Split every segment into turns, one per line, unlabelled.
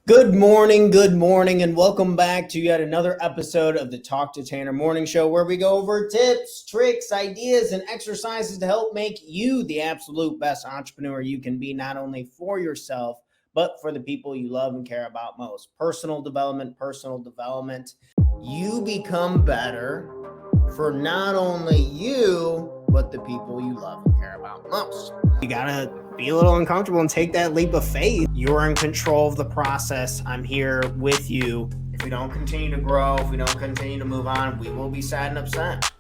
Good morning, and welcome back to yet another episode of the Talk to Tanner Morning Show, where we go over tips, tricks, ideas, and exercises to help make you the absolute best entrepreneur you can be, not only for yourself, but for the people you love and care about most. Personal development. You become better for not only you, but the people you love and care about most. You gotta be a little uncomfortable and take that leap of faith. You're in control of the process. I'm here with you. If we don't continue to grow, if we don't continue to move on, we will be sad and upset.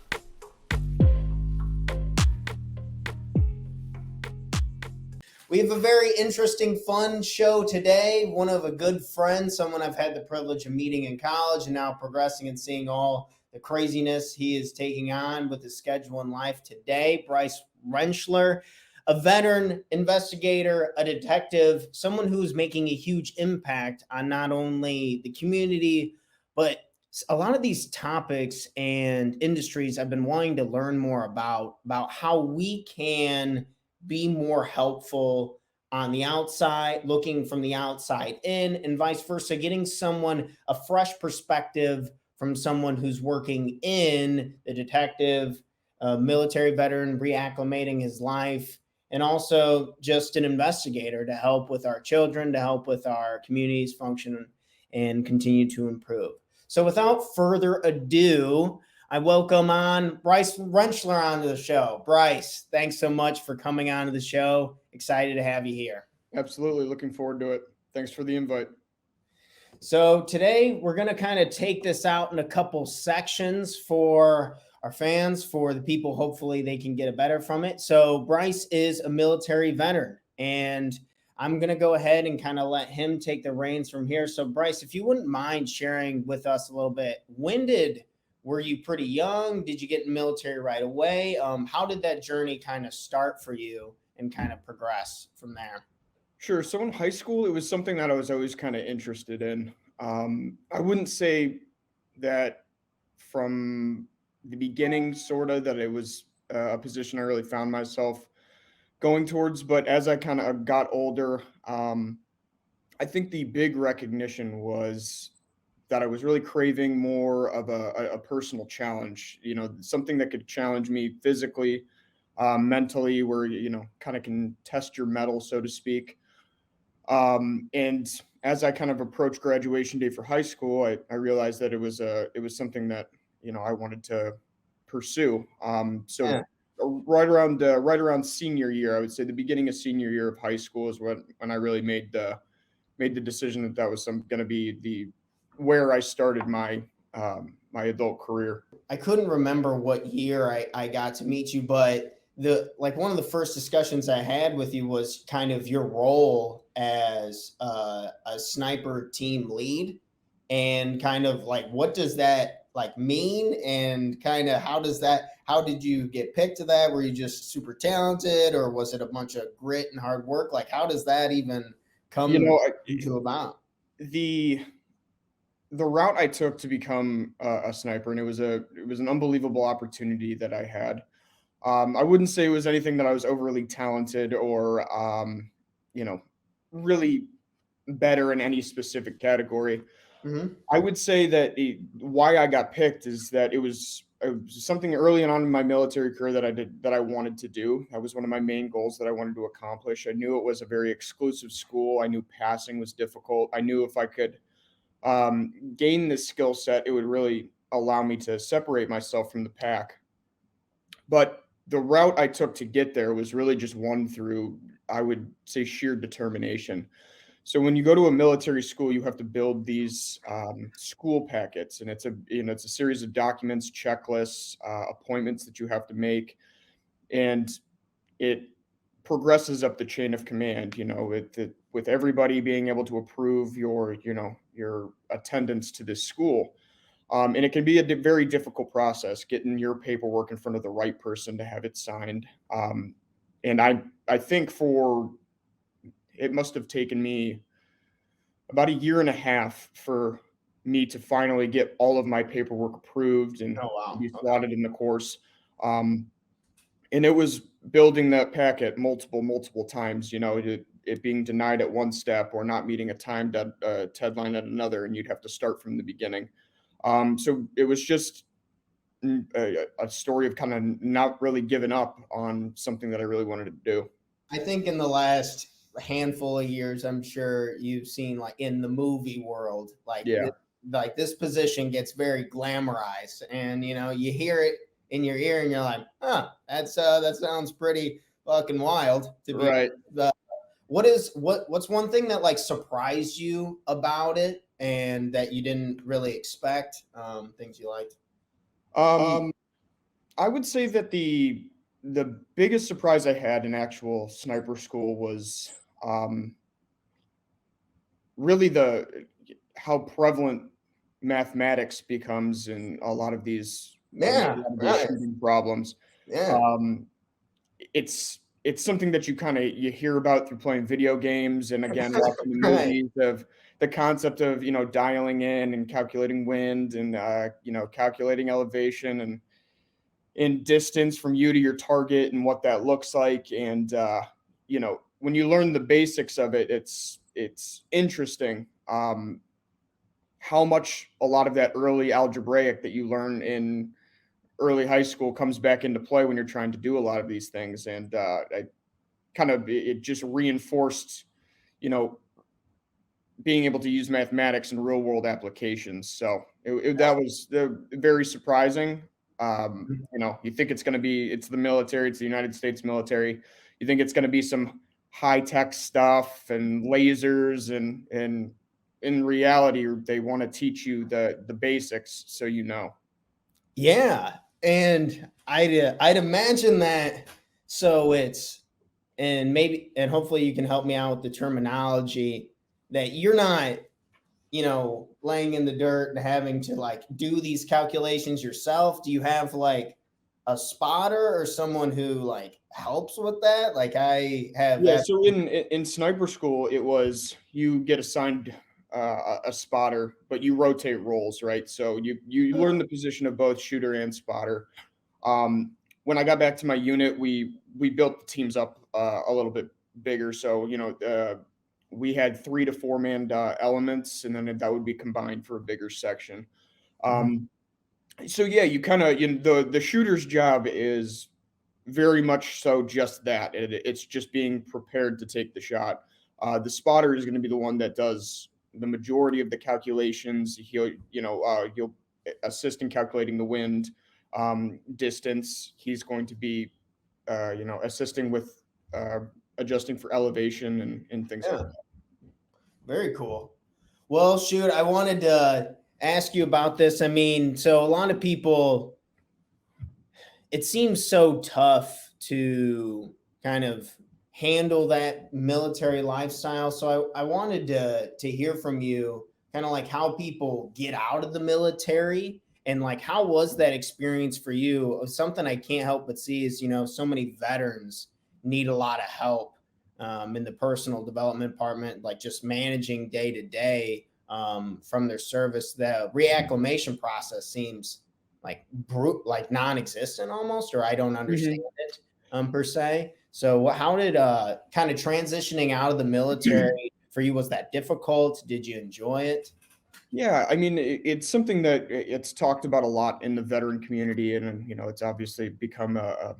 We have a very interesting, fun show today. One of a good friend, someone I've had the privilege of meeting in college and now progressing and seeing all the craziness he is taking on with his schedule in life today. Bryce Rentschler, a veteran investigator, a detective, someone who's making a huge impact on not only the community, but a lot of these topics and industries I've been wanting to learn more about how we can be more helpful on the outside, looking from the outside in, and vice versa, getting someone a fresh perspective from someone who's working in the detective, military veteran, reacclimating his life, and also just an investigator to help with our children, to help with our communities function and continue to improve. So without further ado, I welcome on Bryce Rentschler onto the show. Bryce, thanks so much for coming onto the show. Excited to have you here.
Absolutely. Looking forward to it. Thanks for the invite.
So today we're going to kind of take this out in a couple sections for our fans, for the people, hopefully they can get a better from it. So Bryce is a military veteran, and I'm going to go ahead and kind of let him take the reins from here. So Bryce, if you wouldn't mind sharing with us a little bit, were you pretty young? Did you get in the military right away? How did that journey kind of start for you and kind of progress from there?
Sure. So in high school, it was something that I was always kind of interested in. I wouldn't say that from the beginning, sort of, that it was a position I really found myself going towards. But as I kind of got older, I think the big recognition was that I was really craving more of a personal challenge, something that could challenge me physically, mentally, where, kind of can test your mettle, so to speak. And as I kind of approached graduation day for high school, I realized that it was something that, I wanted to pursue.
Yeah.
Right around senior year, I would say the beginning of senior year of high school is when I really made the decision that was going to be where I started my adult career.
I couldn't remember what year I got to meet you, but one of the first discussions I had with you was kind of your role as a sniper team lead, and kind of like, what does that like mean, and kind of how did you get picked to that? Were you just super talented, or was it a bunch of grit and hard work? Like, how does that even come into about?
The route I took to become a sniper, and it was an unbelievable opportunity that I had. I wouldn't say it was anything that I was overly talented or, really better in any specific category.
Mm-hmm.
I would say that why I got picked is that it was something early on in my military career that I wanted to do. That was one of my main goals that I wanted to accomplish. I knew it was a very exclusive school. I knew passing was difficult. I knew if I could gain this skill set, it would really allow me to separate myself from the pack. But the route I took to get there was really just one through, I would say, sheer determination. So when you go to a military school, you have to build these school packets, and it's a series of documents, checklists, appointments that you have to make, and it progresses up the chain of command. With everybody being able to approve your attendance to this school. And it can be a very difficult process getting your paperwork in front of the right person to have it signed. And I think it must have taken me about a year and a half for me to finally get all of my paperwork approved and be slotted in the course. And it was building that packet multiple times. It it being denied at one step or not meeting a time deadline at another, and you'd have to start from the beginning. So it was just a story of kind of not really giving up on something that I really wanted to do.
I think in the last handful of years, I'm sure you've seen like in the movie world,
Yeah.
like this position gets very glamorized, and you hear it in your ear, and you're like, huh, that sounds pretty fucking wild to be.
Right.
What's one thing that like surprised you about it and that you didn't really expect? Things you liked.
Um, I would say that the biggest surprise I had in actual sniper school was really the how prevalent mathematics becomes in a lot of these
Yeah, right.
shooting problems.
Yeah.
Um, it's something that you hear about through playing video games and again watching the
Right.
movies of the concept of dialing in and calculating wind and calculating elevation and in distance from you to your target and what that looks like. And when you learn the basics of it, it's interesting how much a lot of that early algebraic that you learn in early high school comes back into play when you're trying to do a lot of these things. And it just reinforced, you know, being able to use mathematics in real world applications. So that was very surprising. You think it's the military, it's the United States military. You think it's going to be some high tech stuff and lasers, and in reality, they want to teach you the basics so you know.
Yeah, and I'd imagine that. So it's and hopefully you can help me out with the terminology that you're not laying in the dirt and having to like do these calculations yourself. Do you have like a spotter or someone who like helps with that? Like I have
Yeah,
that.
so in sniper school, it was you get assigned a spotter, but you rotate roles, right? So you learn the position of both shooter and spotter. When I got back to my unit, we built the teams up a little bit bigger. So we had 3 to 4 man elements, and then that would be combined for a bigger section. Um, so yeah, you kind of the shooter's job is very much so just that. It's just being prepared to take the shot. The spotter is going to be the one that does the majority of the calculations. He'll assist in calculating the wind, distance. He's going to be, assisting with adjusting for elevation and things like
Yeah,
that.
very cool. Well, shoot, I wanted to ask you about this. I mean, so a lot of people, it seems so tough to kind of handle that military lifestyle. So I wanted to hear from you kind of like how people get out of the military and like how was that experience for you? Something I can't help but see is so many veterans need a lot of help in the personal development department, like just managing day to day from their service. The reacclimation process seems like non-existent almost, or I don't understand it per se. So how did kind of transitioning out of the military for you, was that difficult? Did you enjoy it?
Yeah, I mean, it's something that it's talked about a lot in the veteran community, and it's obviously become a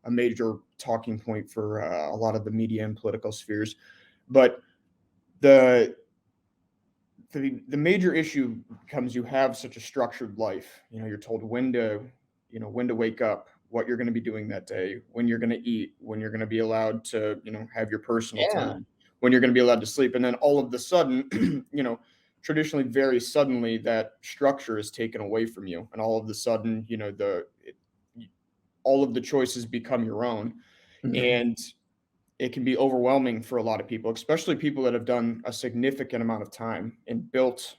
major talking point for a lot of the media and political spheres. But the the major issue becomes you have such a structured life. You're told when to wake up, what you're going to be doing that day, when you're going to eat, when you're going to be allowed to, have your personal
Yeah,
time, when you're going to be allowed to sleep. And then all of the sudden, traditionally, very suddenly, that structure is taken away from you. And all of the sudden, all of the choices become your own.
mhm.
And it can be overwhelming for a lot of people, especially people that have done a significant amount of time and built,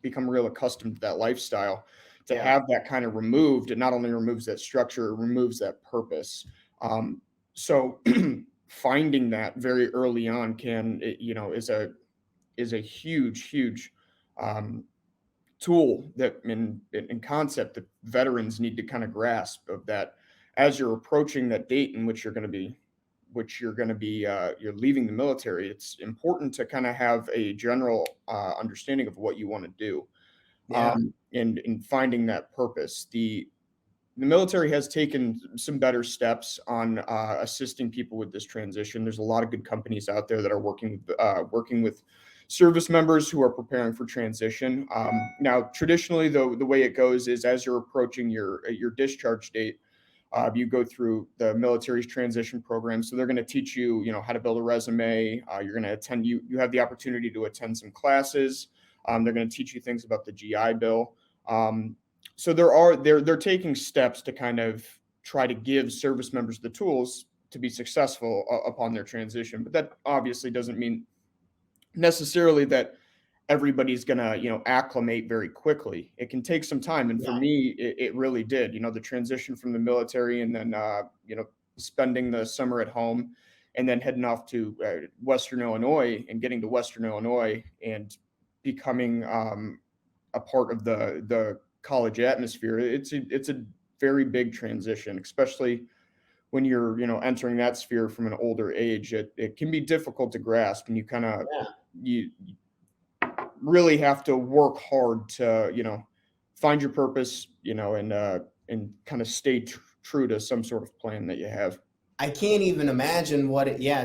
become real accustomed to that lifestyle. To
Yeah,
have that kind of removed, it not only removes that structure, it removes that purpose. So finding that very early on is a huge um, tool that in concept that veterans need to kind of grasp of that as you're approaching that date in which you're going to be which you're going to be you're leaving the military, it's important to kind of have a general understanding of what you want to do,
Yeah.
and in finding that purpose. The military has taken some better steps on assisting people with this transition. There's a lot of good companies out there that are working with service members who are preparing for transition. Now, traditionally, the way it goes is as you're approaching your discharge date, you go through the military's transition program. So they're going to teach you, how to build a resume. You're going to attend. You have the opportunity to attend some classes. They're going to teach you things about the GI Bill. So they're taking steps to kind of try to give service members the tools to be successful upon their transition. But that obviously doesn't mean necessarily that everybody's gonna acclimate very quickly. It can take some time, and for
Yeah.
me it really did. The transition from the military, and then spending the summer at home, and then heading off to Western Illinois, and getting to Western Illinois and becoming a part of the college atmosphere. It's a very big transition, especially when you're entering that sphere from an older age. It can be difficult to grasp, and
Yeah.
you really have to work hard to find your purpose, and kind of stay true to some sort of plan that you have.
I can't even imagine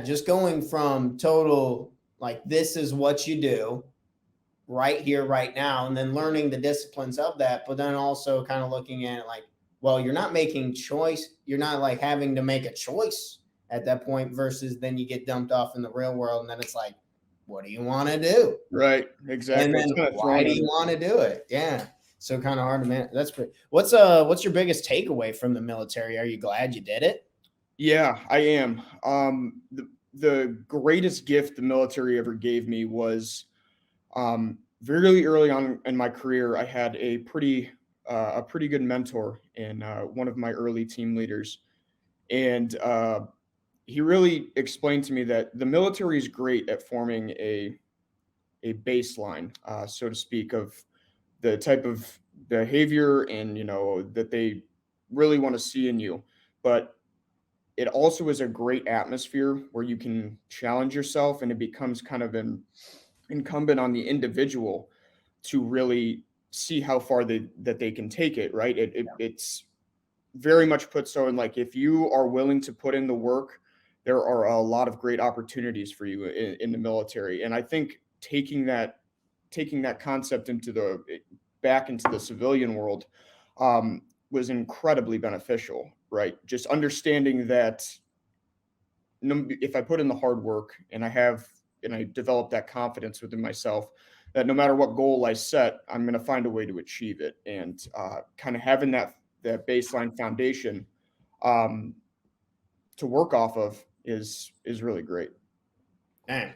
just going from total, like, this is what you do right here, right now, and then learning the disciplines of that, but then also kind of looking at it like, well, you're not making choice. You're not like having to make a choice at that point versus then you get dumped off in the real world. And then it's like, what do you want to do?
Right.
And
Exactly. It's
then
kind of
why do you want to do it? Yeah. So kind of hard to manage. That's pretty, what's your biggest takeaway from the military? Are you glad you did it?
Yeah, I am. The greatest gift the military ever gave me was, very early on in my career. I had a pretty good mentor in one of my early team leaders, and he really explained to me that the military is great at forming a baseline, so to speak, of the type of behavior and that they really want to see in you, but it also is a great atmosphere where you can challenge yourself, and it becomes kind of incumbent on the individual to really see how far that they can take it, right? It's very much put so in, like, if you are willing to put in the work, there are a lot of great opportunities for you in the military. And I think taking that concept back into the civilian world, was incredibly beneficial, right? Just understanding that if I put in the hard work, and I develop that confidence within myself, that no matter what goal I set, I'm going to find a way to achieve it. And kind of having that baseline foundation, to work off of is really great.
Man.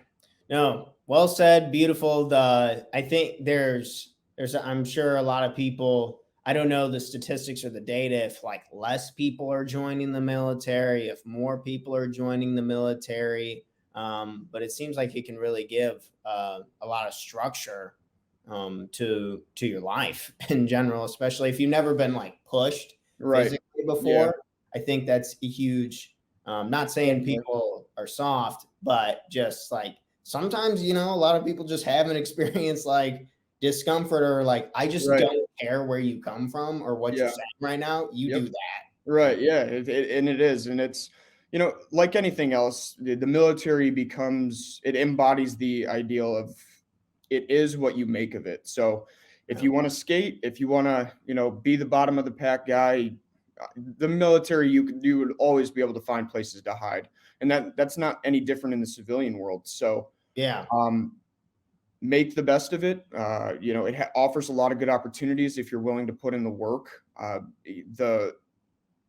No, well said, beautiful. I think there's I'm sure a lot of people, I don't know the statistics or the data if like less people are joining the military, if more people are joining the military. But it seems like it can really give a lot of structure to your life in general, especially if you've never been like pushed
Right.
physically before. I think that's a huge. Not saying people are soft, but just like sometimes, a lot of people just haven't experienced like discomfort, or like, I just
Right.
don't care where you come from or what you're
Yeah.
saying right now. You
Yep.
do that.
Right. Yeah. And it is. And it's, like anything else, the military it embodies the ideal of, it is what you make of it. So if you want to skate, if you want to, be the bottom of the pack guy, the military, you would always be able to find places to hide. And that's not any different in the civilian world. So,
Yeah.
make the best of it. It offers a lot of good opportunities if you're willing to put in the work.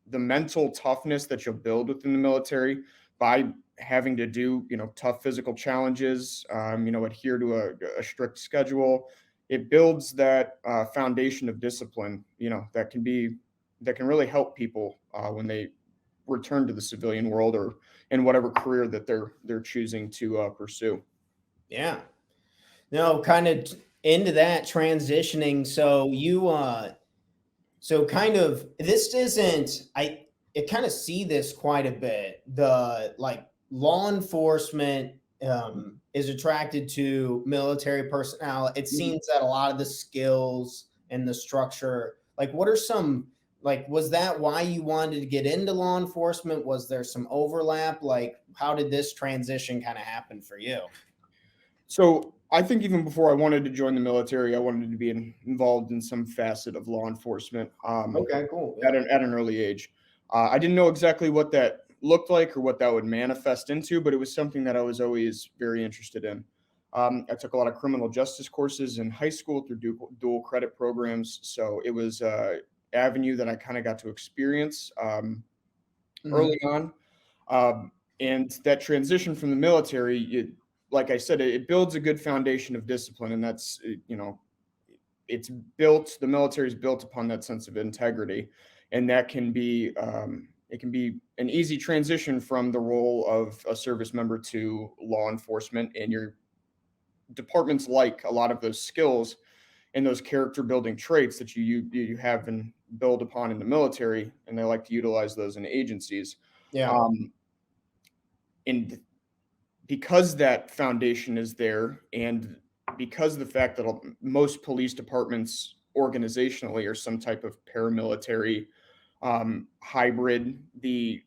The mental toughness that you'll build within the military by having to do, tough physical challenges, adhere to a strict schedule. It builds that foundation of discipline, that can really help people when they return to the civilian world, or in whatever career that they're choosing to pursue.
Yeah. No, kind of into that transitioning. So so kind of, this isn't, I kind of see this quite a bit. law enforcement is attracted to military personnel. It
Mhm.
seems that a lot of the skills and the structure, like, what are some, like, was that why you wanted to get into law enforcement? Was there some overlap? Like, how did this transition kind of happen for you?
So I think even before I wanted to join the military, I wanted to be involved in some facet of law enforcement
Okay, cool.
at
Yeah.
an early age. I didn't know exactly what that looked like or what that would manifest into, but it was something that I was always very interested in. I took a lot of criminal justice courses in high school through dual credit programs, so it was an avenue that I kind of got to experience
Mhm.
early on. And that transition from the military, like I said, it builds a good foundation of discipline, and it's built. The military is built upon that sense of integrity, and that can be it can be an easy transition from the role of a service member to law enforcement, and your departments like a lot of those skills and those character building traits that you have and build upon in the military, and they like to utilize those in agencies.
Yeah.
Um, and because that foundation is there, and because the fact that most police departments organizationally are some type of paramilitary hybrid, the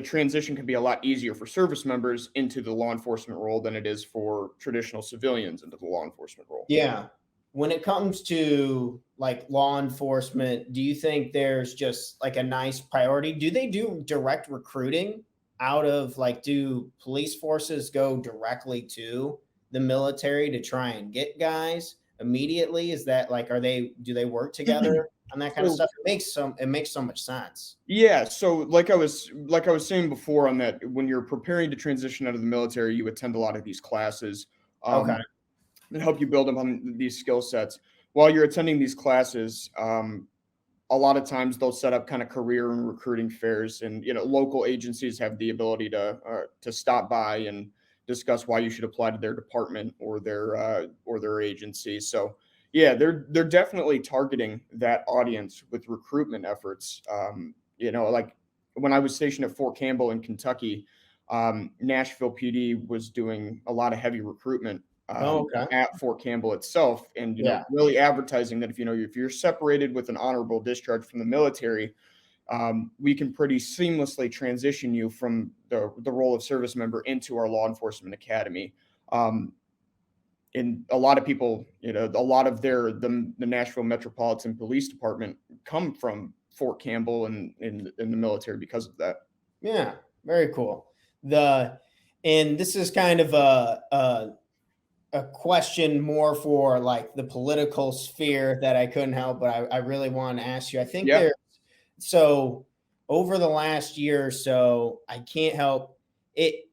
transition can be a lot easier for service members into the law enforcement role than it is for traditional civilians into the law enforcement role.
Yeah. When it comes to like law enforcement, do you think there's just like a nice priority? Do they do direct recruiting out of, like, do police forces go directly to the military to try and get guys immediately? Is that like, do they work together on that kind of
So
stuff? It makes so much sense.
yeah, so like I was saying before on that, when you're preparing to transition out of the military, you attend a lot of these classes.
Okay.
Um, that help you build upon these skill sets. While you're attending these classes, a lot of times they'll set up kind of career and recruiting fairs, and local agencies have the ability to stop by and discuss why you should apply to their department or their agency. So yeah, they're definitely targeting that audience with recruitment efforts. Like when I was stationed at Fort Campbell in Kentucky, Nashville PD was doing a lot of heavy recruitment
Oh, okay.
at Fort Campbell itself, and
Yeah.
really advertising that if you're separated with an honorable discharge from the military, we can pretty seamlessly transition you from the role of service member into our law enforcement academy. Um, and a lot of people, a lot of the Nashville Metropolitan Police Department come from Fort Campbell and in the military because of that.
Yeah. Very cool. The and this is kind of a question more for like the political sphere that I couldn't help, but I really want to ask you. I think
Yeah.
there, so over the last year or so, I can't help it.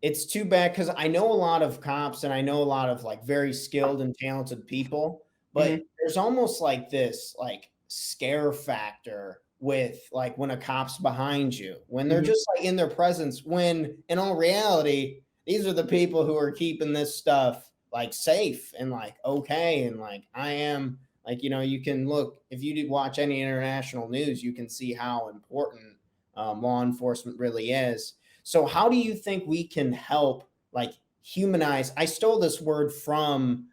It's too bad because I know a lot of cops and I know a lot of like very skilled and talented people, but
Hmm.
there's almost like this like scare factor with like when a cop's behind you, when they're
Hmm.
just like in their presence, when in all reality, these are the people who are keeping this stuff like safe and like okay. And like I am like, you can look, if you do watch any international news, you can see how important law enforcement really is. So how do you think we can help like humanize? I stole this word from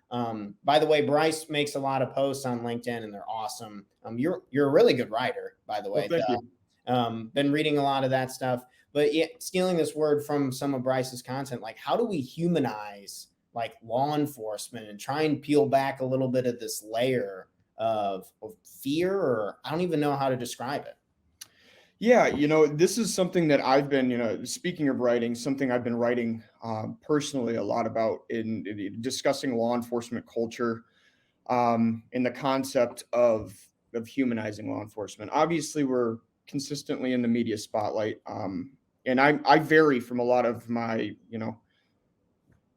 by the way, Bryce makes a lot of posts on LinkedIn and they're awesome. You're a really good writer, by the
Well,
way.
thank you.
Been reading a lot of that stuff. But yeah, stealing this word from some of Bryce's content, like how do we humanize like law enforcement and try and peel back a little bit of this layer of fear, or I don't even know how to describe it.
Yeah, this is something that I've been, speaking of writing, something I've been writing personally a lot about in discussing law enforcement culture, in the concept of humanizing law enforcement. Obviously, we're consistently in the media spotlight, and I vary from a lot of my,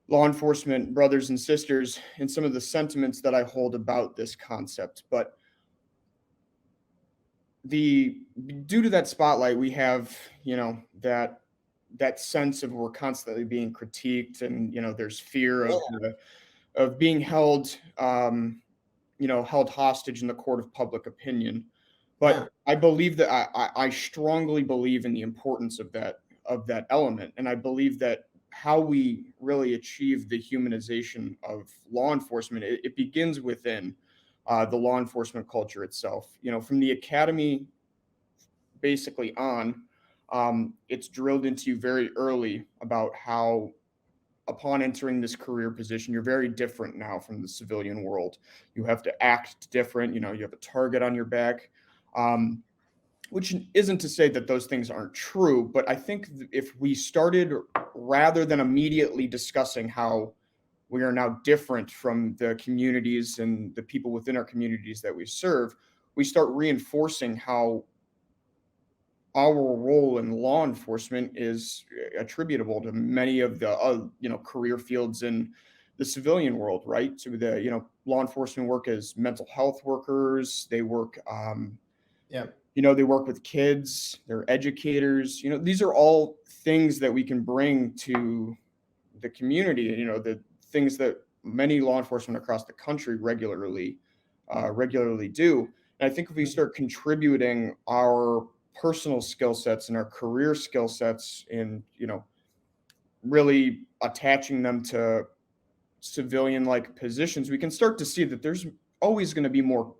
law enforcement brothers and sisters in some of the sentiments that I hold about this concept, but the due to that spotlight we have that sense of we're constantly being critiqued, and there's fear of being held held hostage in the court of public opinion.
Yeah.
But I believe that I strongly believe in the importance of that of that element. And I believe that how we really achieve the humanization of law enforcement, it begins within the law enforcement culture itself. From the academy basically on, it's drilled into you very early about how, upon entering this career position, you're very different now from the civilian world. You have to act different. You have a target on your back, which isn't to say that those things aren't true. But I think if we started, rather than immediately discussing how we are now different from the communities and the people within our communities that we serve, we start reinforcing how our role in law enforcement is attributable to many of the career fields in the civilian world, right? So the law enforcement work as mental health workers. They work
Yeah.
they work with kids, they're educators. These are all things that we can bring to the community, the things that many law enforcement across the country regularly do. And I think if we start contributing our personal skill sets and our career skill sets and really attaching them to civilian like positions, we can start to see that there's always going to be more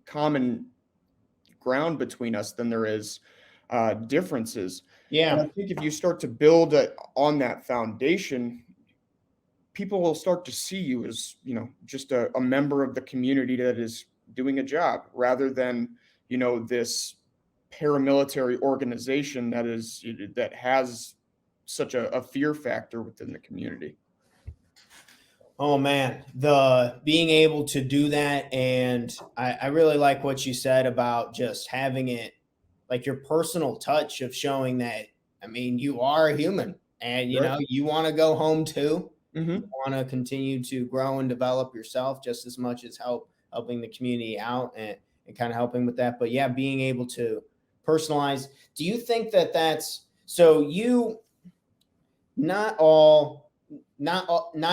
common ground between us than there is differences.
Yeah.
And I think if you start to build on that foundation, people will start to see you as just a member of the community that is doing a job, rather than this paramilitary organization that has such a fear factor within the community.
Oh man, the being able to do that, and I really like what you said about just having it like your personal touch of showing that, I mean, you are a human and
Right.
you want to go home too.
Mm-hmm.
You want to continue to grow and develop yourself just as much as helping the community out and kind of helping with that. But yeah, being able to personalize. Do you think that that's so you not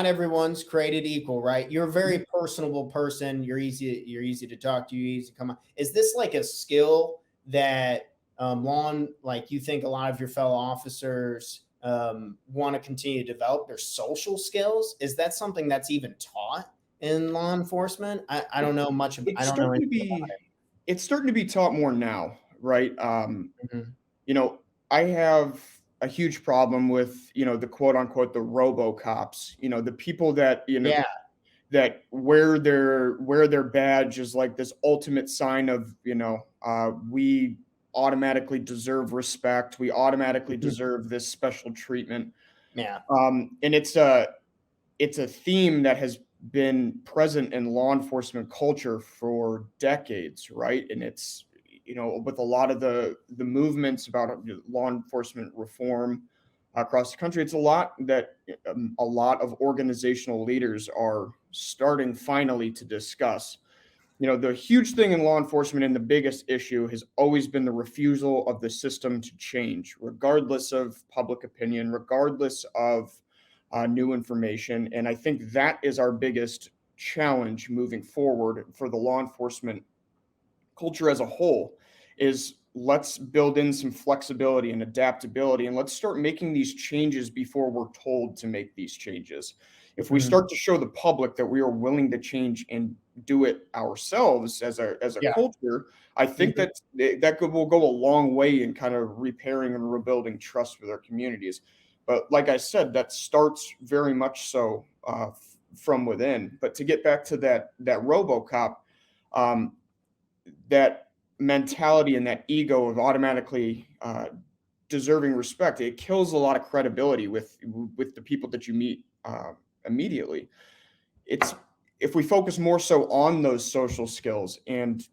everyone's created equal, right? You're a very personable person. You're easy to talk to, you easy to come on. Is this like a skill that like you think a lot of your fellow officers want to continue to develop their social skills? Is that something that's even taught in law enforcement? I don't know much. I don't know anything about it.
It's starting to be taught more now, right?
Mm-hmm.
I have a huge problem with, the quote unquote, the RoboCops, the people that,
Yeah.
that wear their badge is like this ultimate sign of, we automatically deserve respect. We automatically deserve this special treatment.
Yeah.
And it's a theme that has been present in law enforcement culture for decades, right? And it's, with a lot of the movements about law enforcement reform across the country, it's a lot that a lot of organizational leaders are starting finally to discuss. The huge thing in law enforcement and the biggest issue has always been the refusal of the system to change, regardless of public opinion, regardless of new information. And I think that is our biggest challenge moving forward for the law enforcement culture as a whole, is let's build in some flexibility and adaptability, and let's start making these changes before we're told to make these changes. If we start to show the public that we are willing to change and do it ourselves as a
Yeah.
culture, I think that will go a long way in kind of repairing and rebuilding trust with our communities. But like I said, that starts very much so from within. But to get back to that RoboCop, that mentality and that ego of automatically deserving respect, it kills a lot of credibility with the people that you meet immediately. If we focus more so on those social skills and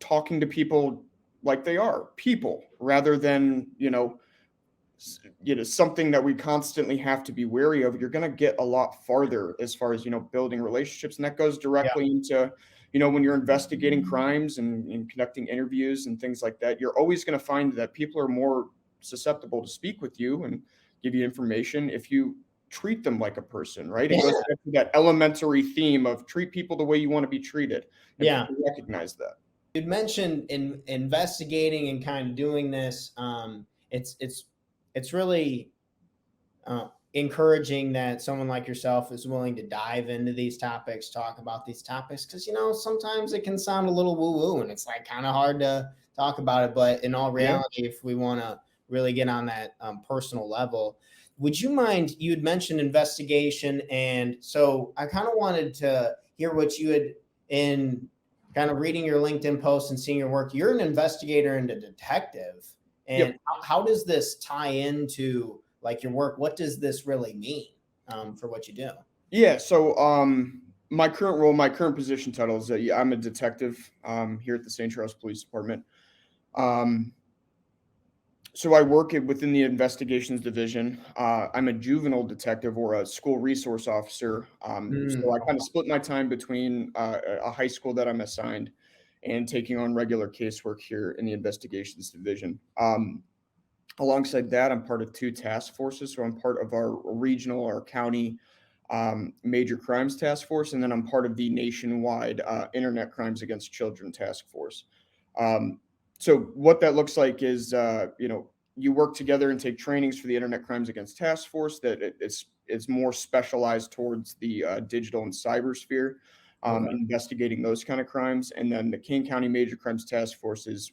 talking to people like they are people, rather than something that we constantly have to be wary of, you're going to get a lot farther as far as building relationships. And that goes directly into when you're investigating crimes and conducting interviews and things like that. You're always going to find that people are more susceptible to speak with you and give you information if you treat them like a person, right? It goes back to that elementary theme of treat people the way you want to be treated, and people recognize that.
You'd mentioned in investigating and kind of doing this it's really encouraging that someone like yourself is willing to dive into these topics, talk about these topics, because sometimes it can sound a little woo-woo and it's like kind of hard to talk about it. But in all
Yeah.
reality, if we want to really get on that personal level, would you mind? You had mentioned investigation, and so I kind of wanted to hear what you had in kind of reading your LinkedIn post and seeing your work. You're an investigator and a detective, and
Yep.
how does this tie into like your work? What does this really mean for what you do?
Yeah. So, my current role, my current position title is that I'm a detective here at the St. Charles Police Department. Um, so I work within the investigations division. I'm a juvenile detective or a school resource officer. So I kind of split my time between a high school that I'm assigned and taking on regular casework here in the investigations division. Alongside that, I'm part of 2 task forces. So I'm part of our regional, our county major crimes task force, and then I'm part of the nationwide internet crimes against children task force. Um, so what that looks like is, you work together and take trainings for the internet crimes against task force that is more specialized towards the digital and cyber sphere,
Okay.
investigating those kind of crimes. And then the Kane County Major Crimes Task Force is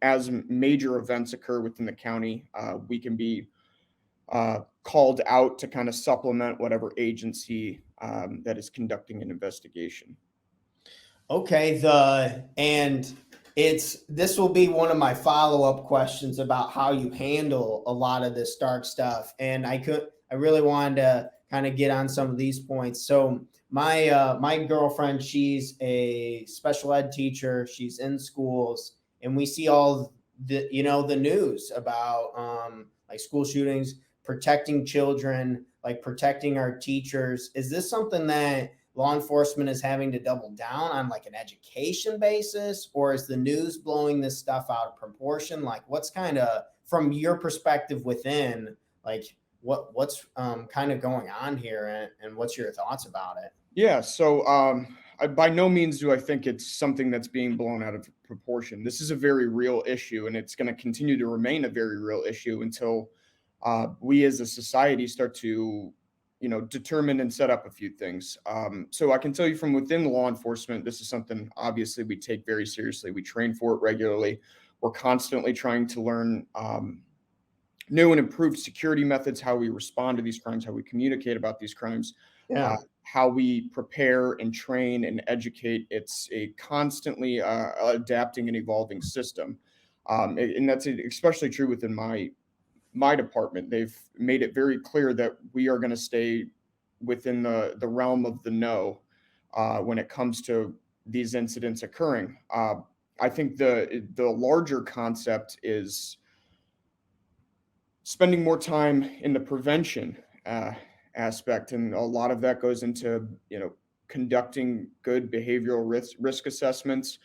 as major events occur within the county, we can be called out to kind of supplement whatever agency that is conducting an investigation.
Okay, this will be one of my follow-up questions about how you handle a lot of this dark stuff. And I really wanted to kind of get on some of these points. So my girlfriend, she's a special ed teacher. She's in schools, and we see all the news about like school shootings, protecting children, like protecting our teachers. Is this something that law enforcement is having to double down on, like an education basis, or is the news blowing this stuff out of proportion? Like, what's kind of, from your perspective within, like what's kind of going on here, and what's your thoughts about it?
Yeah, so by no means do I think it's something that's being blown out of proportion. This is a very real issue, and it's going to continue to remain a very real issue until we as a society start to, determine and set up a few things. So I can tell you from within law enforcement, this is something obviously we take very seriously. We train for it regularly. We're constantly trying to learn new and improved security methods, how we respond to these crimes, how we communicate about these crimes, uh,
Yeah.
how we prepare and train and educate. It's a constantly adapting and evolving system. And that's especially true within my department. They've made it very clear that we are going to stay within the realm of the know when it comes to these incidents occurring. I think the larger concept is spending more time in the prevention aspect, and a lot of that goes into conducting good behavioral risk assessments,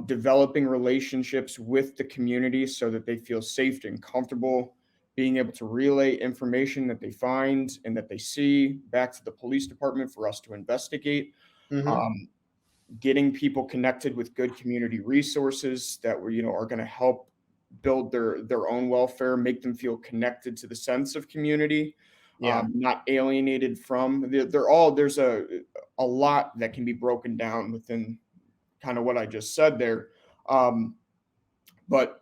developing relationships with the community so that they feel safe and comfortable being able to relay information that they find and that they see back to the police department for us to investigate.
Mm-hmm.
um, Getting people connected with good community resources that were are going to help build their own welfare, make them feel connected to the sense of community,
Yeah.
not alienated from. There's a lot that can be broken down within kind of what I just said there. But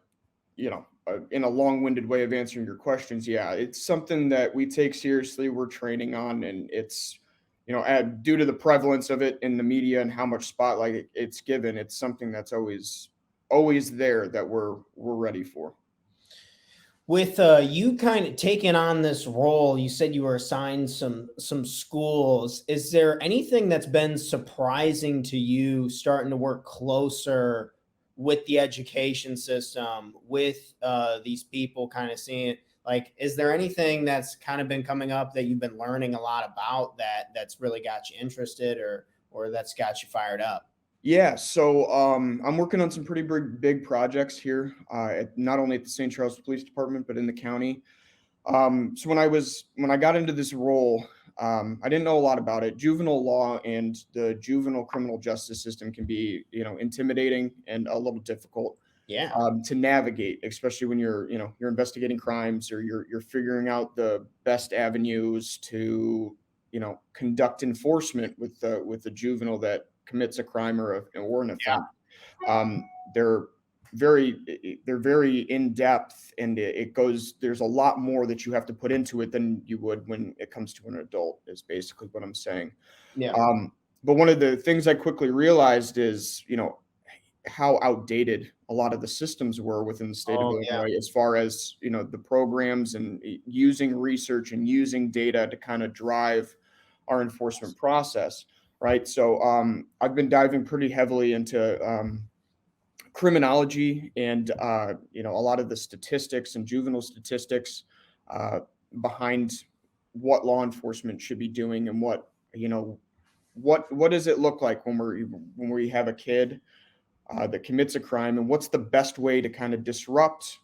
in a long-winded way of answering your questions, yeah, it's something that we take seriously. We're training on, and it's due to the prevalence of it in the media and how much spotlight it's given, it's something that's always there that we're ready for.
With you kind of taking on this role, you said you were assigned some schools. Is there anything that's been surprising to you starting to work closer with the education system, with these people, kind of seeing, like, is there anything that's kind of been coming up that you've been learning a lot about that's really got you interested, or that's got you fired up?
Yeah, so I'm working on some pretty big projects here, not only at the St. Charles Police Department, but in the county. So when I got into this role, I didn't know a lot about it. Juvenile law and the juvenile criminal justice system can be, intimidating and a little difficult.
Yeah.
to navigate, especially when you're investigating crimes, or you're figuring out the best avenues to conduct enforcement with the juvenile that commits a crime or an offense. Um, they're they're very in depth, and it goes. There's a lot more that you have to put into it than you would when it comes to an adult. Is basically what I'm saying.
Yeah.
But one of the things I quickly realized is, how outdated a lot of the systems were within the state of
Oh, yeah.
Illinois, as far as, the programs and using research and using data to kind of drive our enforcement process. Right. So I've been diving pretty heavily into criminology and, a lot of the statistics and juvenile statistics uh, behind what law enforcement should be doing, and what does it look like when we have a kid that commits a crime, and what's the best way to kind of disrupt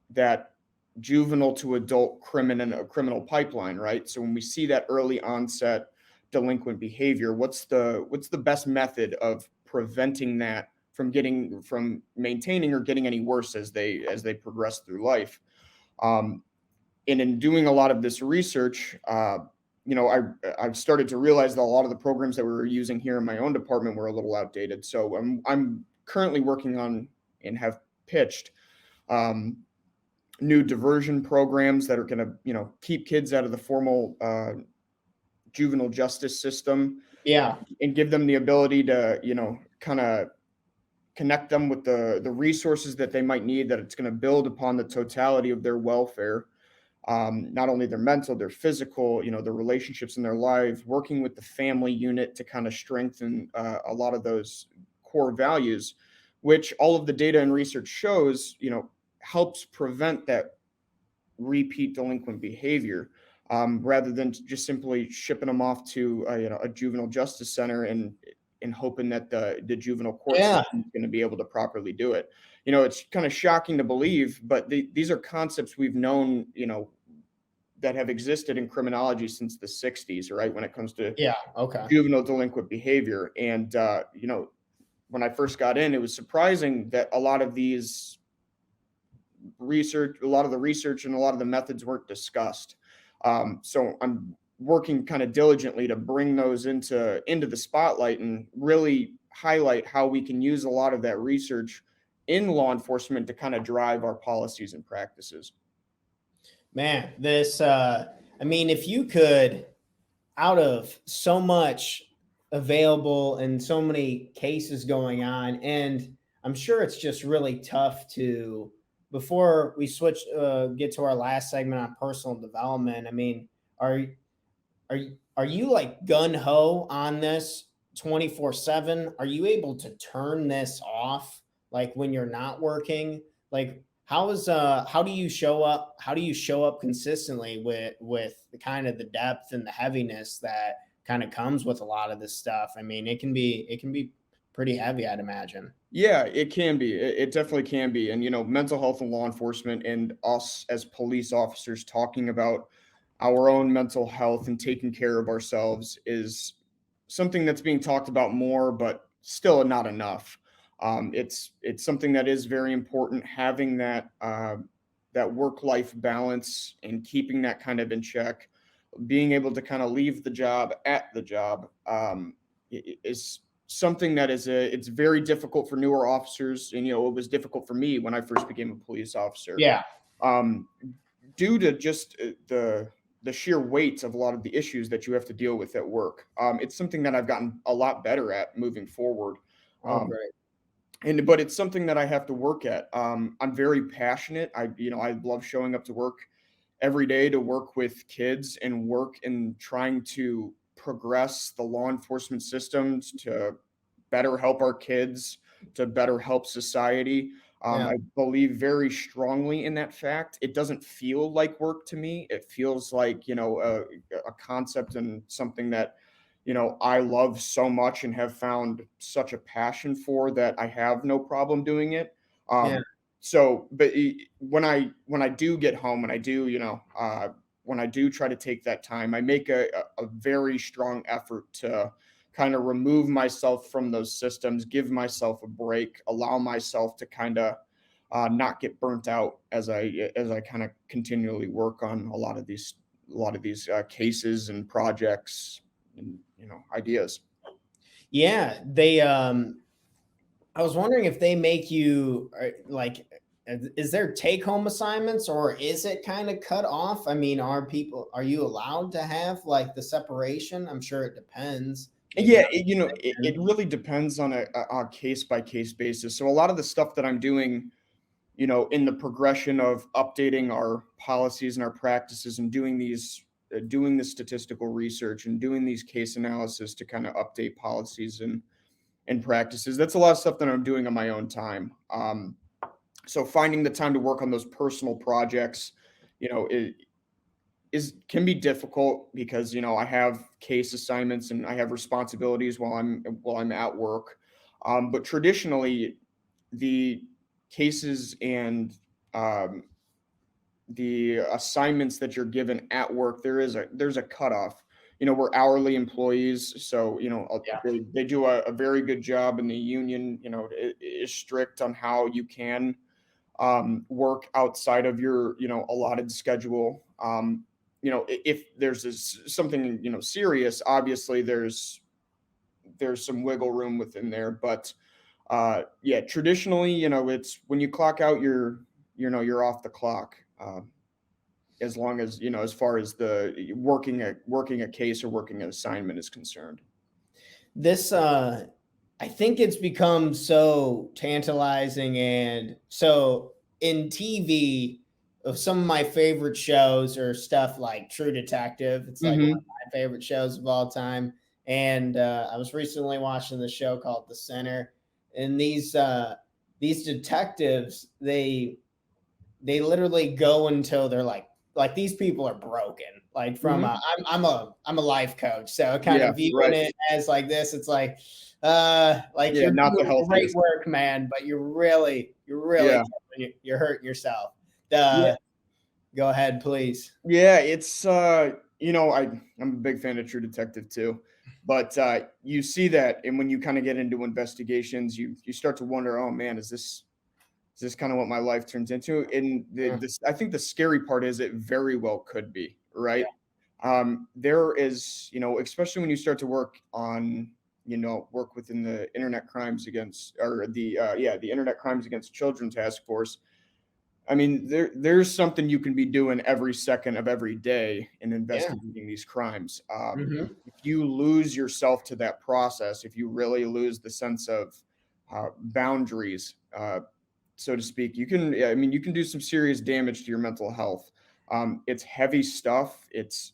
that juvenile to adult criminal pipeline, right? So when we see that early onset delinquent behavior, what's the best method of preventing that from maintaining or getting any worse as they progress through life? Um, and in doing a lot of this research, I've started to realize that a lot of the programs that we were using here in my own department were a little outdated. So I'm currently working on and have pitched um, new diversion programs that are going to keep kids out of the formal juvenile justice system,
Yeah.
and give them the ability to kind of connect them with the resources that they might need, that it's going to build upon the totality of their welfare, not only their mental, their physical, their relationships in their lives, working with the family unit to kind of strengthen a lot of those core values, which all of the data and research shows, helps prevent that repeat delinquent behavior, rather than just simply shipping them off to a juvenile justice center and hoping that the juvenile court
Yeah.
system is going to be able to properly do it. It's kind of shocking to believe, but these are concepts we've known, that have existed in criminology since the 60s, right? When it comes to
Yeah. Okay.
juvenile delinquent behavior. And, when I first got in, it was surprising that a lot of the research and a lot of the methods weren't discussed. So I'm working kind of diligently to bring those into the spotlight and really highlight how we can use a lot of that research in law enforcement to kind of drive our policies and practices.
Man, I mean, if you could, out of so much available and so many cases going on, and I'm sure it's just really tough to, before we get to our last segment on personal development. I mean, are are you like gun ho on this 24/7? Are you able to turn this off like when you're not working? Like how do you show up? How do you show up consistently with the kind of the depth and the heaviness that kind of comes with a lot of this stuff? I mean, it can be pretty heavy, I'd imagine.
Yeah, it can be. It definitely can be. And, mental health and law enforcement, and us as police officers talking about our own mental health and taking care of ourselves is something that's being talked about more, but still not enough. It's something that is very important, having that work-life balance and keeping that kind of in check, being able to kind of leave the job at the job, is something that it's very difficult for newer officers. And, it was difficult for me when I first became a police officer,
Yeah.
um, due to just the sheer weight of a lot of the issues that you have to deal with at work. It's something that I've gotten a lot better at moving forward.
Oh,
Um,
great.
but it's something that I have to work at. I'm very passionate. I love showing up to work every day to work with kids and work and trying to progress the law enforcement systems to better help our kids, to better help society.
Yeah.
I believe very strongly in that fact. It doesn't feel like work to me. It feels like, a concept and something that, I love so much and have found such a passion for, that I have no problem doing it.
Yeah.
So, but when I do get home, when I do, when I do try to take that time, I make a very strong effort to kind of remove myself from those systems, give myself a break, allow myself to kind of not get burnt out as I kind of continually work on a lot of these cases and projects and ideas.
Yeah, they I was wondering if they make you like, is there take home assignments or is it kind of cut off? I mean, are you allowed to have like the separation? I'm sure it depends. Maybe
Yeah,
not.
it really depends on a case by case basis. So a lot of the stuff that I'm doing, in the progression of updating our policies and our practices and doing the statistical research and doing these case analysis to kind of update policies and practices. That's a lot of stuff that I'm doing on my own time. So finding the time to work on those personal projects, it can be difficult because I have case assignments and I have responsibilities while I'm at work. But traditionally, the cases and um, the assignments that you're given at work, there's a cutoff. We're hourly employees, so
Yeah.
they do a very good job, and the union is strict on how you can work outside of your allotted schedule. If there's something serious, obviously there's some wiggle room within there, but yeah, traditionally, it's when you clock out, you're off the clock. As long as as far as the working a case or working an assignment is concerned.
This I think it's become so tantalizing, and so in TV of some of my favorite shows are stuff like True Detective. It's like one of
Hmm.
my favorite shows of all time. And I was recently watching the show called The Sinner, and these detectives, they literally go until they're like these people are broken. Like from
Hmm.
I'm a life coach, so kind
Yeah,
of viewing
right.
it as like this, it's like
Yeah,
you're
not the
doing great
healthiest.
work, man, but you're really
Yeah.
you're hurting yourself.
Yeah.
Go ahead, please.
Yeah, it's I'm a big fan of True Detective too. But you see that, and when you kind of get into investigations, you start to wonder, oh man, is this kind of what my life turns into? And
Mm,
I think the scary part is it very well could be,
yeah,
right? There is, especially when you start to work on, work within the Internet Crimes Against, or the Internet Crimes Against Children Task Force. I mean, there's something you can be doing every second of every day in
yeah.
investigating these crimes.
Hmm.
If you lose yourself to that process, if you really lose the sense of boundaries, so to speak, yeah, I mean, you can do some serious damage to your mental health. It's heavy stuff. It's,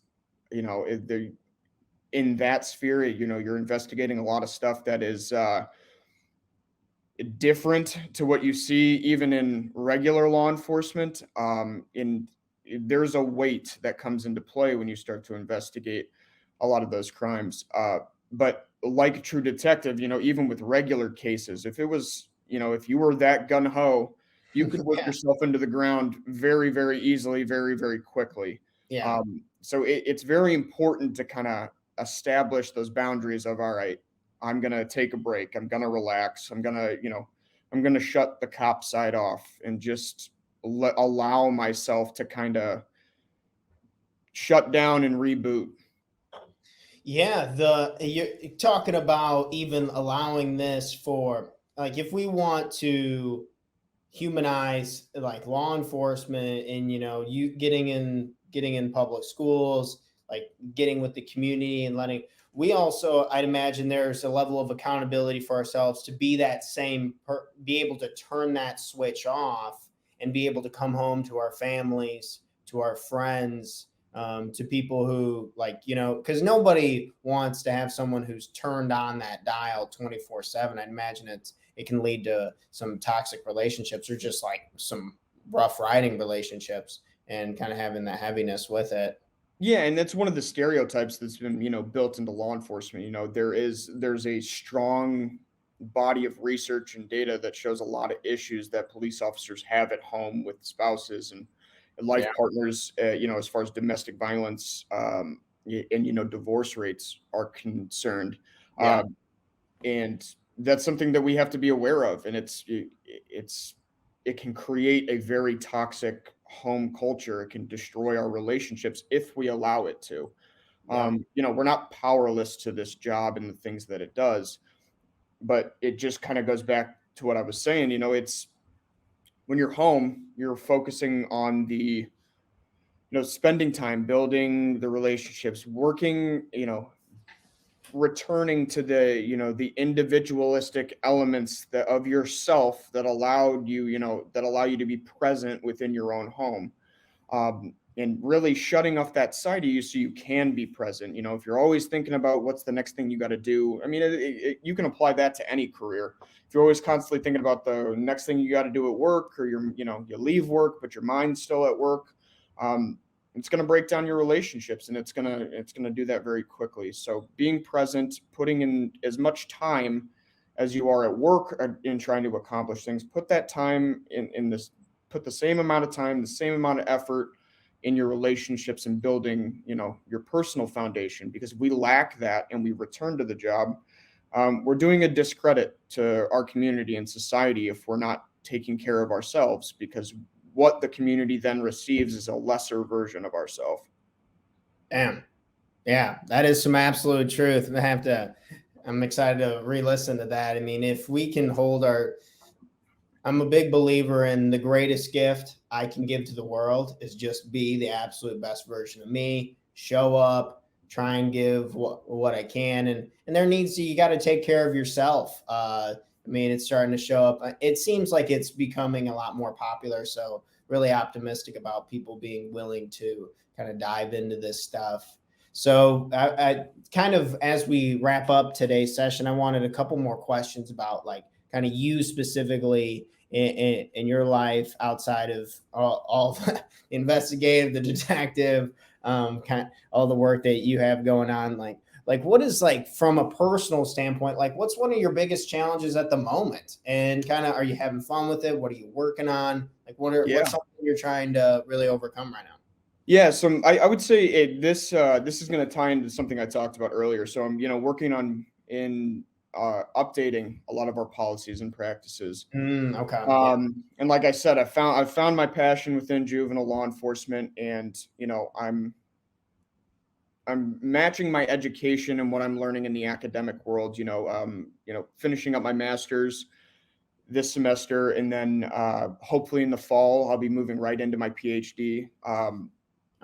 in that sphere, you're investigating a lot of stuff that is different to what you see even in regular law enforcement. There's a weight that comes into play when you start to investigate a lot of those crimes. But like True Detective, even with regular cases, if you were that gun ho, you could work
Yeah,
yourself into the ground very, very easily, very, very quickly.
yeah.
So it's very important to kind of establish those boundaries of, all right, I'm going to take a break. I'm going to relax. I'm going to shut the cop side off and just allow myself to kind of shut down and reboot.
Yeah, you're talking about even allowing this for like if we want to humanize like law enforcement and you getting in public schools, like getting with the community and letting we also I'd imagine there's a level of accountability for ourselves to be that be able to turn that switch off and be able to come home to our families, to our friends, to people who because nobody wants to have someone who's turned on that dial 24/7. I'd imagine it can lead to some toxic relationships or just like some rough riding relationships and kind of having that heaviness with it.
Yeah, and that's one of the stereotypes that's been, built into law enforcement. There's a strong body of research and data that shows a lot of issues that police officers have at home with spouses and
Yeah.
life partners, as far as domestic violence and divorce rates are concerned.
Yeah.
And that's something that we have to be aware of. And it can create a very toxic home culture. It can destroy our relationships if we allow it to.
Yeah.
We're not powerless to this job and the things that it does, but it just kind of goes back to what I was saying. It's when you're home, you're focusing on spending time building the relationships, working, returning to the individualistic elements of yourself that allow you to be present within your own home, and really shutting off that side of you so you can be present. If you're always thinking about what's the next thing you got to do, I mean, you can apply that to any career. If you're always constantly thinking about the next thing you got to do at work, or you leave work but your mind's still at work, um, it's going to break down your relationships, and it's going to do that very quickly. So being present, putting in as much time as you are at work in trying to accomplish things, put that time in this, put the same amount of time, the same amount of effort in your relationships and building, your personal foundation. Because if we lack that and we return to the job, we're doing a discredit to our community and society if we're not taking care of ourselves, because what the community then receives is a lesser version of ourselves.
Damn. Yeah, that is some absolute truth. I'm excited to re-listen to that. I mean, if we can I'm a big believer in the greatest gift I can give to the world is just be the absolute best version of me, show up, try and give what I can. And you got to take care of yourself. I mean, it's starting to show up. It seems like it's becoming a lot more popular. So really optimistic about people being willing to kind of dive into this stuff. So I kind of, as we wrap up today's session, I wanted a couple more questions about like kind of you specifically in your life outside of all the investigative, the detective, kind of all the work that you have going on. Like what is, like, from a personal standpoint, like what's one of your biggest challenges at the moment, and kind of, are you having fun with it? What are you working on? Like
Yeah.
what's something you're trying to really overcome right now?
Yeah, so I would say this is going to tie into something I talked about earlier. So I'm working on in updating a lot of our policies and practices.
Okay. Yeah.
And like I said, I've found my passion within juvenile law enforcement, and I'm matching my education and what I'm learning in the academic world. Finishing up my master's this semester, and then hopefully in the fall I'll be moving right into my PhD.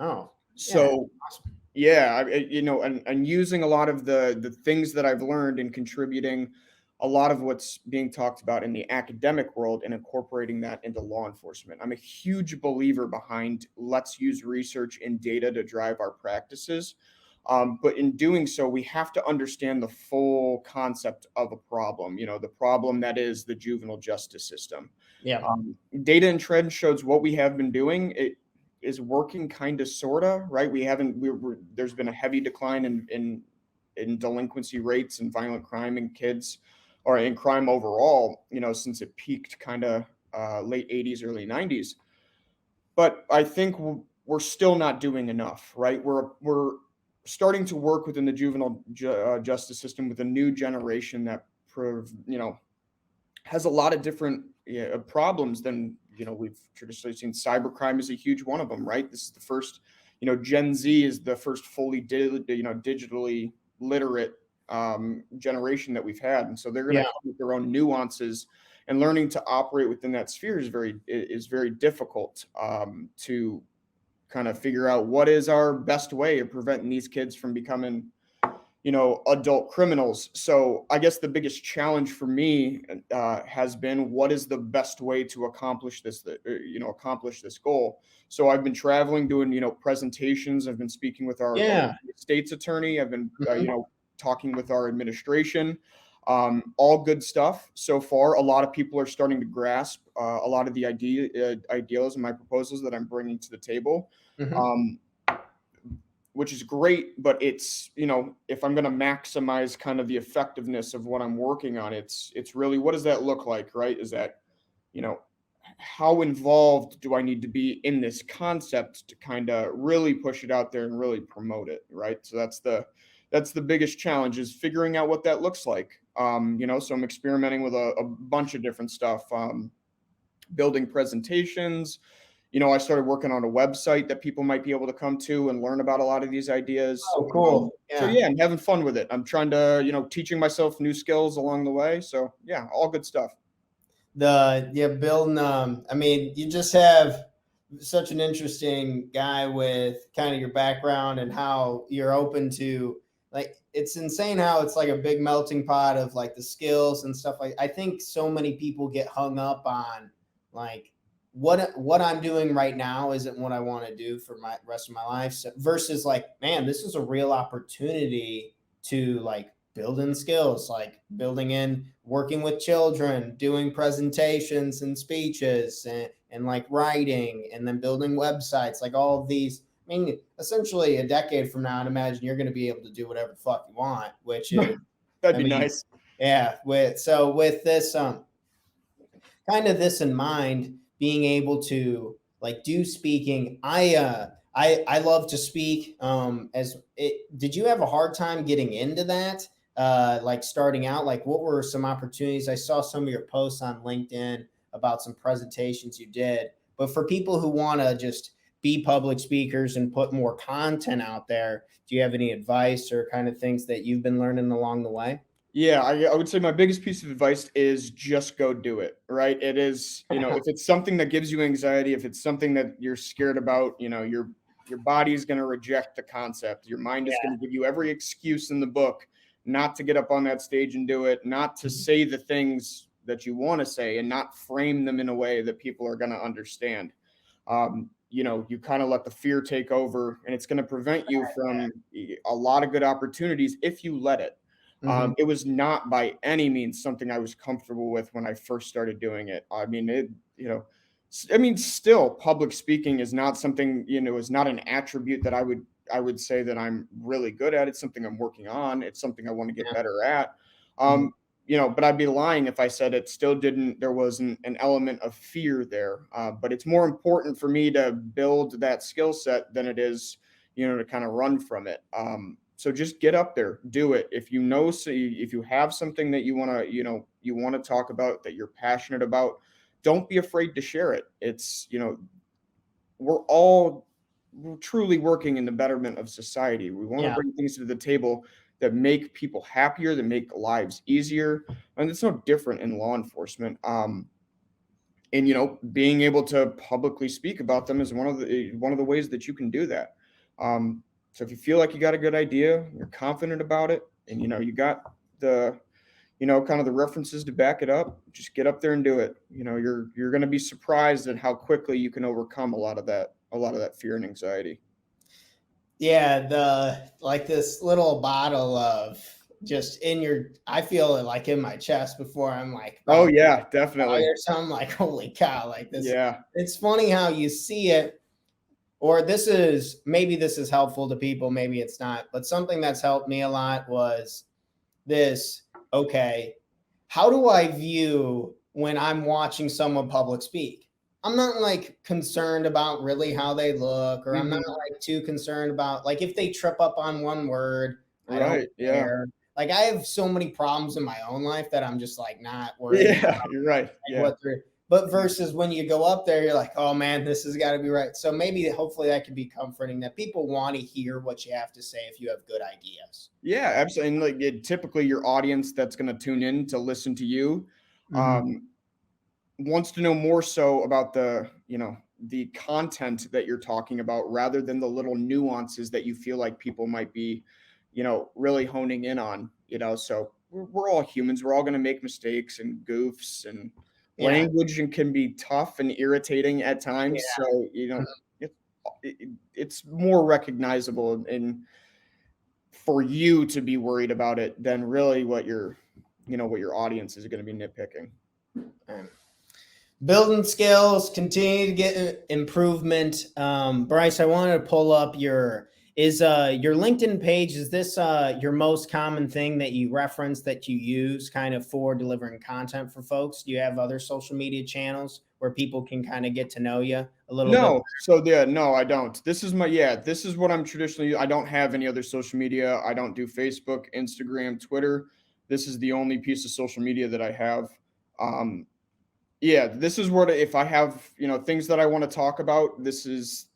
Oh, yeah.
So
Awesome.
yeah, and using a lot of the things that I've learned and contributing a lot of what's being talked about in the academic world and incorporating that into law enforcement. I'm a huge believer behind let's use research and data to drive our practices. But in doing so, we have to understand the full concept of a problem, the problem that is the juvenile justice system.
Yeah.
Data and trend shows what we have been doing. It is working kind of, sort of, right? There's been a heavy decline in delinquency rates and violent crime in kids, or in crime overall, since it peaked kind of late 80s, early 90s. But I think we're still not doing enough, right? We're starting to work within the juvenile justice system with a new generation that has a lot of different problems than we've traditionally seen. Cybercrime is a huge one of them, right? This is the first, Gen Z is the first fully digitally literate generation that we've had, and so they're going to
Yeah.
come with their own nuances, and learning to operate within that sphere is very difficult, to kind of figure out what is our best way of preventing these kids from becoming adult criminals. So I guess the biggest challenge for me has been, what is the best way to accomplish this goal. So I've been traveling, doing presentations. I've been speaking with our
Yeah.
state's attorney. I've been
Mhm.
talking with our administration. All good stuff so far. A lot of people are starting to grasp a lot of the ideas and my proposals that I'm bringing to the table.
Mhm.
Um, which is great, but it's, if I'm going to maximize kind of the effectiveness of what I'm working on, it's really, what does that look like, right? Is that, how involved do I need to be in this concept to kind of really push it out there and really promote it, right? So that's the biggest challenge, is figuring out what that looks like. So I'm experimenting with a bunch of different stuff, building presentations. I started working on a website that people might be able to come to and learn about a lot of these ideas.
Oh, cool.
So
Yeah.
yeah, I'm having fun with it. I'm trying to, teaching myself new skills along the way. So yeah, all good stuff.
Building, I mean, you just have such an interesting guy with kind of your background and how you're open to, like, it's insane how it's like a big melting pot of like the skills and stuff. Like, I think so many people get hung up on like what I'm doing right now isn't what I want to do for my rest of my life. So, versus like, man, this is a real opportunity to like building skills, like building in working with children, doing presentations and speeches, and like writing, and then building websites, like all of these. I mean, essentially a decade from now, I'd imagine you're going to be able to do whatever the fuck you want, which is,
That'd
I
be
mean,
nice.
yeah. With this, kind of this in mind, being able to like do speaking, I love to speak. Did you have a hard time getting into that? Like starting out, like what were some opportunities? I saw some of your posts on LinkedIn about some presentations you did, but for people who want to just be public speakers and put more content out there, do you have any advice or kind of things that you've been learning along the way?
Yeah, I would say my biggest piece of advice is just go do it, right? It is, if it's something that gives you anxiety, if it's something that you're scared about, your body is going to reject the concept. Your mind is going to give you every excuse in the book not to get up on that stage and do it, not to say the things that you want to say, and not frame them in a way that people are going to understand. You kind of let the fear take over, and it's going to prevent you from a lot of good opportunities if you let it.
Mhm.
It was not by any means something I was comfortable with when I first started doing it. I mean, still public speaking is not something, is not an attribute that I would say that I'm really good at. It's something I'm working on. It's something I want to get
Yeah.
better at.
Mhm.
But I'd be lying if I said there wasn't an element of fear there. But it's more important for me to build that skill set than it is, to kind of run from it. So just get up there, do it. If if you have something that you want to talk about, that you're passionate about, don't be afraid to share it. It's, we're all truly working in the betterment of society. We want to
Yeah.
bring things to the table that make people happier, that make lives easier. And it's no different in law enforcement. And being able to publicly speak about them is one of the ways that you can do that. So if you feel like you got a good idea, you're confident about it, and you got the kind of the references to back it up, just get up there and do it. You're going to be surprised at how quickly you can overcome a lot of that fear and anxiety.
Yeah, the like this little bottle of just in your, I feel it like in my chest before I'm like
Oh
about to
yeah,
cry
definitely.
or something, like holy cow, like this.
Yeah.
It's funny how you see it, or maybe this is helpful to people, maybe it's not, but something that's helped me a lot was this. Okay, how do I view when I'm watching someone public speak? I'm not like concerned about really how they look, or I'm not
Hmm.
like too concerned about like if they trip up on one word, I don't
Right. Yeah.
care. Like I have so many problems in my own life that I'm just like not worried
Yeah. You're right.
like
Yeah.
what they're, but versus when you go up there, you're like, oh man, this has got to be right. So maybe hopefully that can be comforting, that people want to hear what you have to say if you have good ideas.
Yeah. Absolutely. And like typically your audience that's going to tune in to listen to you,
Mhm.
um, wants to know more so about the content that you're talking about, rather than the little nuances that you feel like people might be, really honing in on. So we're all humans. We're all going to make mistakes and goofs, and
Yeah.
language and can be tough and irritating at
Yeah.
times. So
Mhm.
it, it's more recognizable and for you to be worried about it than really what your audience is going to be nitpicking.
Um, Building skills, continue to get improvement. Bryce, I wanted to pull up your Is your LinkedIn page, is this your most common thing that you reference, that you use kind of for delivering content for folks? Do you have other social media channels where people can kind of get to know you a little bit?
No. So yeah, no, I don't. This is this is what I'm traditionally, I don't have any other social media. I don't do Facebook, Instagram, Twitter. This is the only piece of social media that I have. Um, yeah, this is what, if I have, things that I want to talk about, this is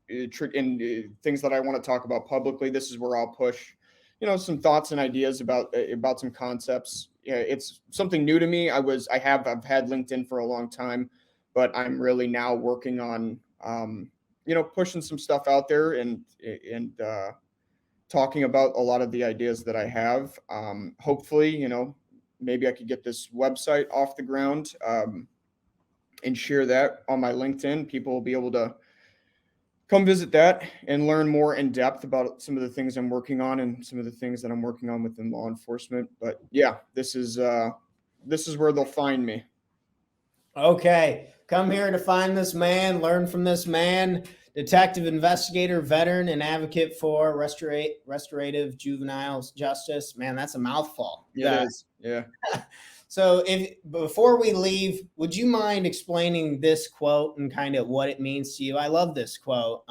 things that I want to talk about publicly. This is where I'll push, some thoughts and ideas about some concepts. Yeah, it's something new to me. I've had LinkedIn for a long time, but I'm really now working on, pushing some stuff out there and talking about a lot of the ideas that I have. Hopefully, maybe I could get this website off the ground, and share that on my LinkedIn. People will be able to come visit that and learn more in depth about some of the things I'm working on and some of the things that I'm working on within law enforcement. But yeah, this is where they'll find me.
Okay. Come here to find this man, learn from this man, detective, investigator, veteran, and advocate for restorative juveniles justice. Man, that's a mouthful.
It is. Yeah.
So before we leave, would you mind explaining this quote and kind of what it means to you? I love this quote.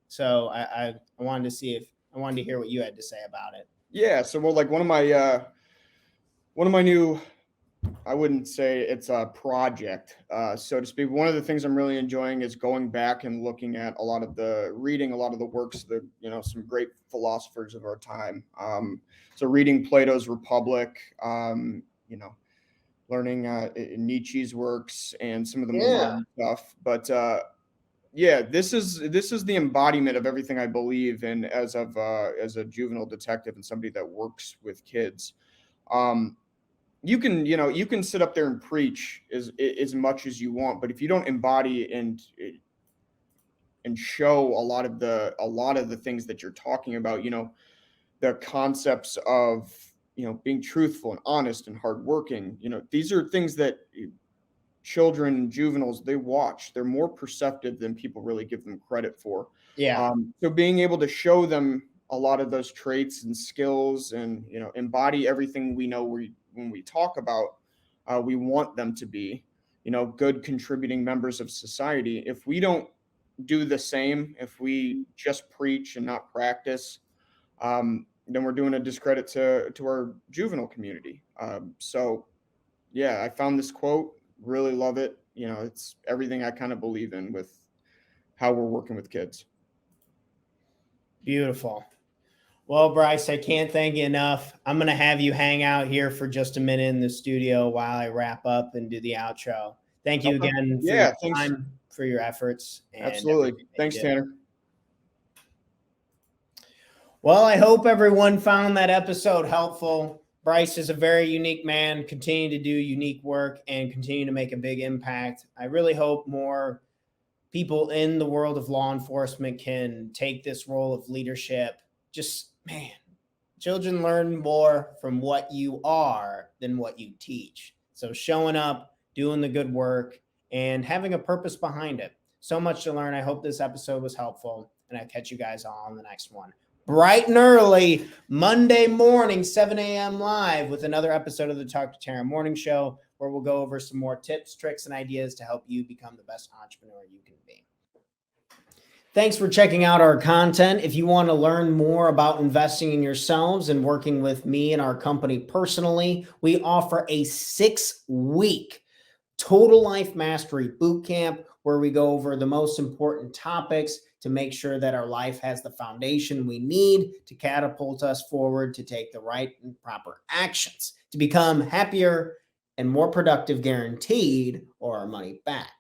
So I wanted to hear what you had to say about it.
Yeah. So like one of my new, I wouldn't say it's a project, so to speak. One of the things I'm really enjoying is going back and looking at reading a lot of the works of some great philosophers of our time. So reading Plato's Republic, learning Nietzsche's works and some of the more modern stuff. But this is the embodiment of everything I believe in as a juvenile detective and somebody that works with kids. You can sit up there and preach as much as you want, but if you don't embody and show a lot of the things that you're talking about, the concepts of being truthful and honest and hardworking, these are things that children and juveniles, they watch. They're more perceptive than people really give them credit for.
Yeah.
So being able to show them a lot of those traits and skills and embody everything we know when we talk about, we want them to be good contributing members of society. If we don't do the same, if we just preach and not practice, then we're doing a discredit to our juvenile community. So yeah, I found this quote, really love it. It's everything I kind of believe in with how we're working with kids.
Beautiful. Well, Bryce, I can't thank you enough. I'm going to have you hang out here for just a minute in the studio while I wrap up and do the outro. Thank you again for your time, for your efforts. And
absolutely. Thanks, Tanner.
Well, I hope everyone found that episode helpful. Bryce is a very unique man, continue to do unique work and continue to make a big impact. I really hope more people in the world of law enforcement can take this role of leadership. Just, man, children learn more from what you are than what you teach. So showing up, doing the good work, and having a purpose behind it. So much to learn. I hope this episode was helpful, and I'll catch you guys all on the next one. Bright and early, Monday morning, 7 a.m. live with another episode of the Talk to Tara Morning Show, where we'll go over some more tips, tricks, and ideas to help you become the best entrepreneur you can be. Thanks for checking out our content. If you want to learn more about investing in yourselves and working with me and our company personally, we offer a 6-week Total Life Mastery Bootcamp where we go over the most important topics to make sure that our life has the foundation we need to catapult us forward to take the right and proper actions to become happier and more productive, guaranteed, or our money back.